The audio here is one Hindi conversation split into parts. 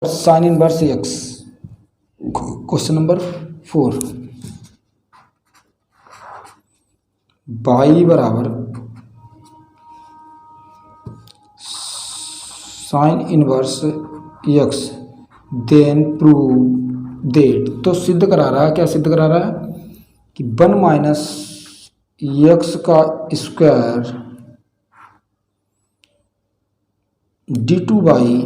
Sign inverse x. Question number 4, y बराबर sine inverse x then prove that. तो सिद्ध करा रहा है, क्या सिद्ध करा रहा है कि 1 माइनस एक्स का square d two by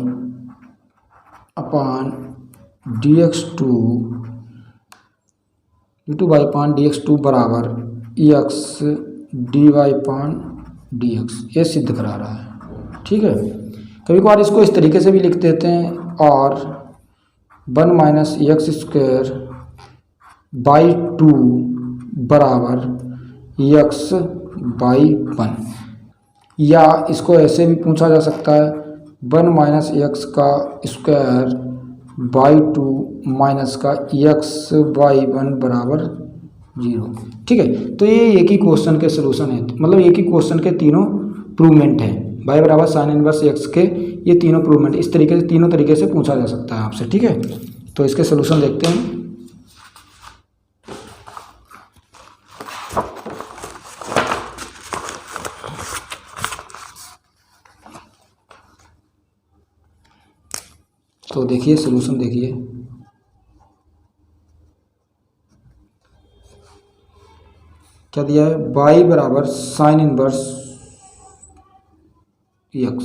upon d x two बराबर x d y upon d x, ये सिद्ध करा रहा है। ठीक है, कभी कभार इसको इस तरीके से भी लिख देते हैं, और 1 माइनस एक्स स्क्वायर बाई 2 बराबर एक्स बाई 1, या इसको ऐसे भी पूछा जा सकता है 1 माइनस एक्स का स्क्वायर बाई 2 माइनस का एक्स बाई 1 बराबर 0। ठीक है, तो ये एक ही क्वेश्चन के सलूशन है, मतलब एक ही क्वेश्चन के तीनों प्रूवमेंट है। y बराबर साइन इनवर्स एक्स के ये तीनों प्रूवमेंट इस तरीके से, तीनों तरीके से पूछा जा सकता है आपसे। ठीक है, तो इसके सलूशन देखते हैं। तो देखिए सलूशन देखिए, क्या दिया है, y बराबर साइन इनवर्स एक्स,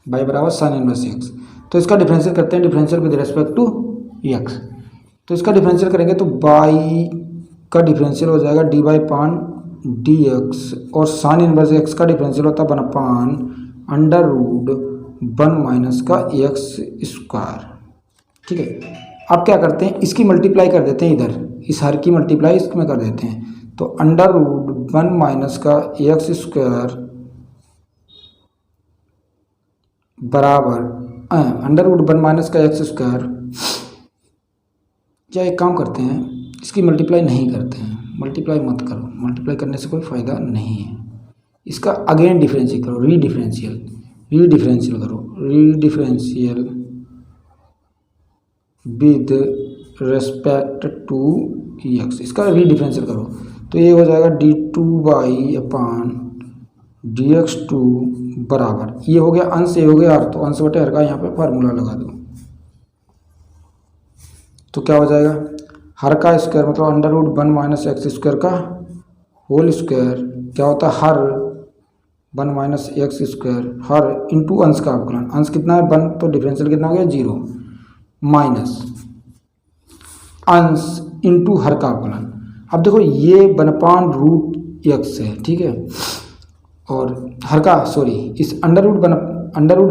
y बराबर साइन इनवर्स एक्स। तो इसका डिफरेंशियल करते हैं, differential with respect to x. तो इसका डिफरेंशियल करेंगे तो y का डिफरेंशियल हो जाएगा डी बाई पान डी एक्स, और साइन इनवर्स एक्स का डिफरेंशियल होता है 1 अपान अंडर रूट 1 माइनस का एक्स स्क्वायर। ठीक है, अब क्या करते हैं, इसकी मल्टीप्लाई कर देते हैं, इधर इस हर की मल्टीप्लाई इसमें कर देते हैं। तो अंडर रूट 1 माइनस का एक्स स्क्वायर बराबर अंडर रूट 1 माइनस का एक्स स्क्वायर, या एक काम करते हैं, इसकी मल्टीप्लाई नहीं करते हैं, मल्टीप्लाई मत करो, मल्टीप्लाई करने से कोई फ़ायदा नहीं है। इसका अगेन डिफरेंशियल करो, रीडिफरेंशियल करो, redifferential with respect to x, इसका रीडिफरेंशियल करो। तो ये हो जाएगा d two by upon d x two बराबर, ये हो गया अंश, ये हो गया हर, तो अंश बटे हर का यहाँ पे फार्मूला लगा दो। तो क्या हो जाएगा, हर का स्क्वायर मतलब under root 1 minus x square का होल स्क्वायर, क्या होता है हर 1 माइनस एक्स स्क्वायर हर इंटू अंश का अवकलन, अंश कितना है 1, तो डिफरेंशियल कितना हो गया 0, माइनस अंश इंटू हर का अवकलन। अब देखो ये 1 रूट एक्स है, ठीक है, और हर का इस under root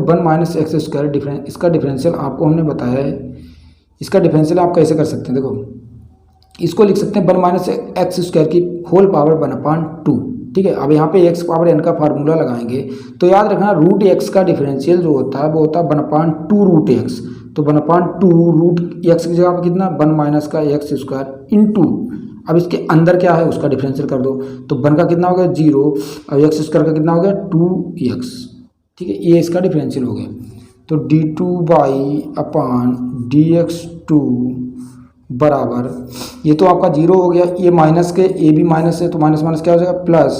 1 minus x square इसका डिफरेंशियल आपको हमने बताया है। इसका डिफरेंशियल आप कैसे कर सकते हैं, देखो इसको लिख सकते हैं 1 माइनस एक्स स्क्वायर की होल पावर 1/2। ठीक है, अब यहाँ पे एक्स पावर एन का फार्मूला लगाएंगे, तो याद रखना रूट एक्स का डिफरेंशियल जो होता है वो होता है 1/2 रूट एक्स। तो 1/2 रूट एक्स की जगह पर कितना 1 माइनस का एक्स स्क्वायर इंटू, अब इसके अंदर क्या है उसका डिफरेंशियल कर दो, तो 1 का कितना हो गया 0, और एक्स स्क्वायर का कितना हो गया 2x। ठीक है, ये इसका डिफरेंशियल हो गया। तो d two by upon d x two बराबर, ये तो आपका 0 हो गया, ये माइनस के ए भी माइनस है, तो माइनस माइनस क्या हो जाएगा प्लस,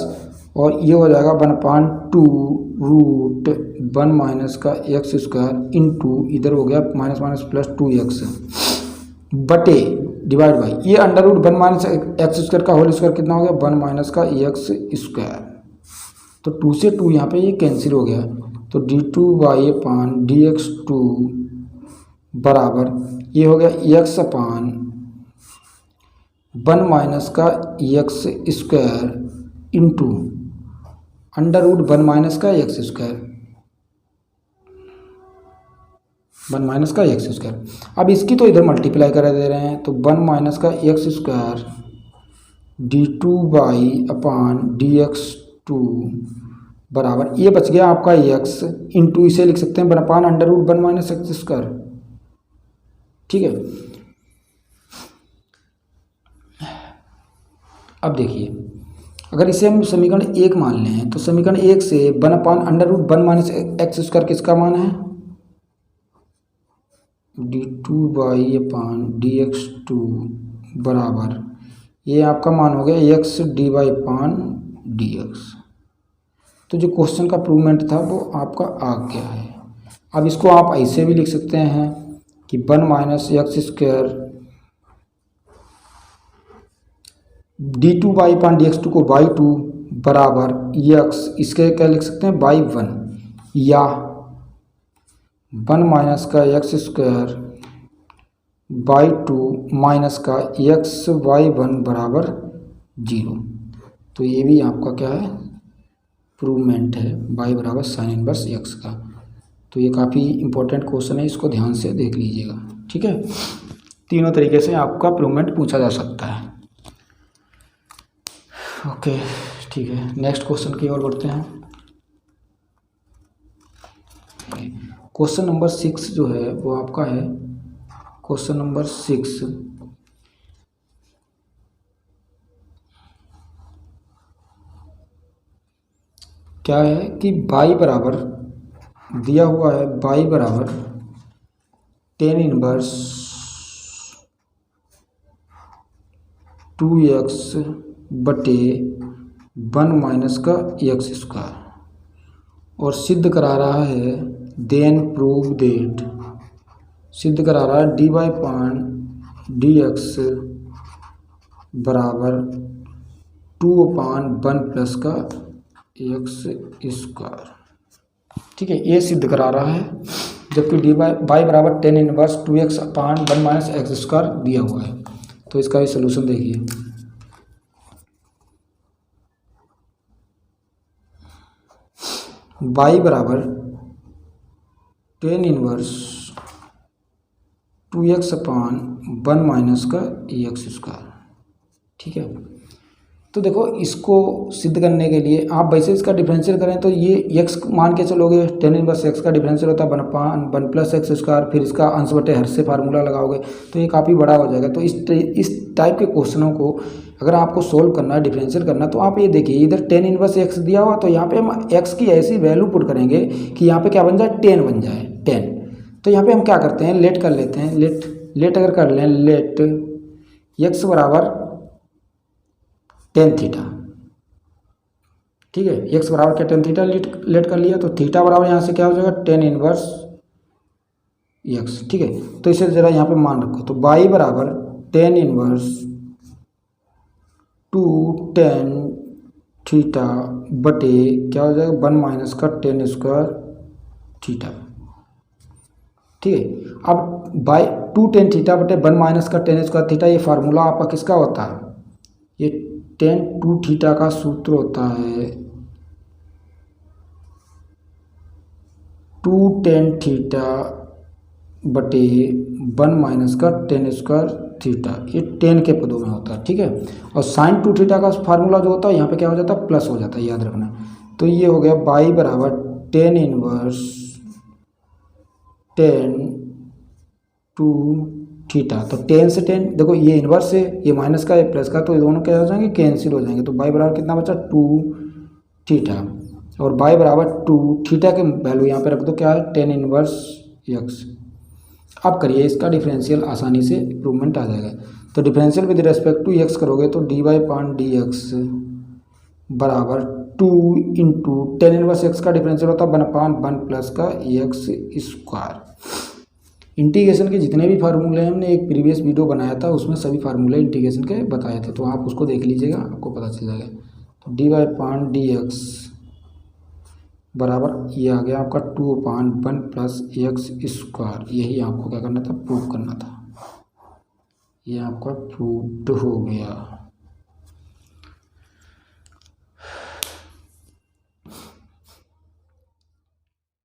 और ये हो जाएगा 1/2 रूट 1 माइनस का एक्स स्क्वायर इंटू, इधर हो गया माइनस माइनस प्लस 2x बटे डिवाइड बाई, ये under root 1 minus x square का होल स्क्वायर कितना हो गया 1 माइनस का एक्स स्क्वायर। तो 2 से 2 यहाँ पे ये कैंसिल हो गया, तो d two by upon d x two बराबर, ये हो गया एक्स अपान 1 माइनस का x square into under root 1 minus का एक्स स्क्वायर, 1 माइनस का एक्स स्क्वायर। अब इसकी तो इधर मल्टीप्लाई करा दे रहे हैं, तो 1 माइनस का x square d two by upon d x two बराबर, ये बच गया आपका एक्स इंटू, इसे लिख सकते हैं 1 under root 1 minus x square. ठीक है, अब देखिए अगर इसे हम समीकरण 1 मान लें तो समीकरण 1 से 1/√1 माइनस एक्स स्क्वायर किसका मान है, d2/dx2 बराबर ये आपका मान हो गया x dy/dx। तो जो क्वेश्चन का प्रूवमेंट था वो आपका आ गया है। अब इसको आप ऐसे भी लिख सकते हैं कि 1 माइनस एक्स स्क्वायर d2/dx2 को y2 बराबर x, इसके क्या लिख सकते हैं y1, या 1 माइनस का एक्स स्क्वायर y2 माइनस का y1 बराबर 0। तो ये भी आपका क्या है, प्रूवमेंट है y बराबर साइन इनवर्स x का। तो ये काफ़ी इंपॉर्टेंट क्वेश्चन है, इसको ध्यान से देख लीजिएगा, ठीक है। तीनों तरीके से आपका प्रूवमेंट पूछा जा सकता है। ओके ठीक है, नेक्स्ट क्वेश्चन की ओर बढ़ते हैं। क्वेश्चन नंबर 6 जो है वो आपका है, क्वेश्चन नंबर 6 क्या है कि y बराबर दिया हुआ है, y बराबर tan इनवर्स 2x बटे 1 माइनस का एक्स स्क्वायर, और सिद्ध करा रहा है देन प्रूव देट, सिद्ध करा रहा है dy/dx बराबर 2/1 प्लस का एक्स स्क्वायर, ठीक है, ये सिद्ध करा रहा है। जबकि y बराबर tan inverse 2x/1 minus x square दिया हुआ है। तो इसका भी सलूशन देखिए, y बराबर tan इनवर्स 2x/1 माइनस का एक्स स्क्वायर, ठीक है। तो देखो इसको सिद्ध करने के लिए आप वैसे इसका डिफरेंशियल करें तो ये x मान के चलोगे, tan इनवर्स x का डिफरेंशियल होता है 1 प्लस एक्स स्क्वायर, फिर इसका अंश बटे हर से फार्मूला लगाओगे तो ये काफ़ी बड़ा हो जाएगा। तो इस टाइप के क्वेश्चनों को अगर आपको सोल्व करना है, डिफरेंशियल करना, तो आप ये देखिए इधर tan इनवर्स x दिया हुआ, तो यहाँ पे हम x की ऐसी वैल्यू पुट करेंगे कि यहाँ पे क्या बन जाए, tan बन जाए, tan। तो यहाँ पे हम क्या करते हैं, लेट कर लेते हैं, लेट अगर कर लें, लेट x बराबर tan थीटा, ठीक है, x बराबर क्या tan थीटा लेट कर लिया, तो थीटा बराबर यहाँ से क्या हो जाएगा tan इनवर्स x, ठीक है। तो इसे ज़रा यहाँ पे मान रखो, तो y बराबर tan इनवर्स 2 tan थीटा बटे क्या हो जाएगा 1 माइनस का tan स्क्वायर थीटा, ठीक है। अब बाई 2 tan थीटा बटे 1 माइनस का tan स्क्वायर थीटा, ये फार्मूला आपका किसका होता है, ये tan 2 थीटा का सूत्र होता है 2 tan थीटा बटे 1 माइनस का tan स्क्वायर थीटा, ये tan के पदों में होता है, ठीक है। और sin 2 थीटा का फार्मूला जो होता है यहाँ पे क्या हो जाता है, प्लस हो जाता है, याद रखना। तो ये हो गया y बराबर tan इनवर्स tan 2 थीटा। तो tan से tan देखो, ये इनवर्स है, ये माइनस का, ये प्लस का, तो ये दोनों क्या हो जाएंगे, कैंसिल हो जाएंगे। तो y बराबर कितना बचा, 2 थीटा, और y बराबर 2 थीटा के वैल्यू यहाँ पे रख दो, क्या है, tan इनवर्स x। अब करिए इसका डिफरेंशियल, आसानी से इम्प्रूवमेंट आ जाएगा। तो differential with respect to x करोगे तो dy/dx बराबर 2 इंटू tan इनवर्स x का डिफरेंशियल होता है 1/1 प्लस का एक्स स्क्वायर। इंटीग्रेशन के जितने भी फार्मूले हैं, हमने एक प्रीवियस वीडियो बनाया था, उसमें सभी फार्मूले इंटीग्रेशन के बताए थे, तो आप उसको देख लीजिएगा, आपको पता चल जाएगा। तो dy/dx बराबर ये आ गया आपका 2/1 प्लस एक्स स्क्वायर। यही आपको क्या करना था, प्रूव करना था। ये आपका प्रूव्ड हो गया।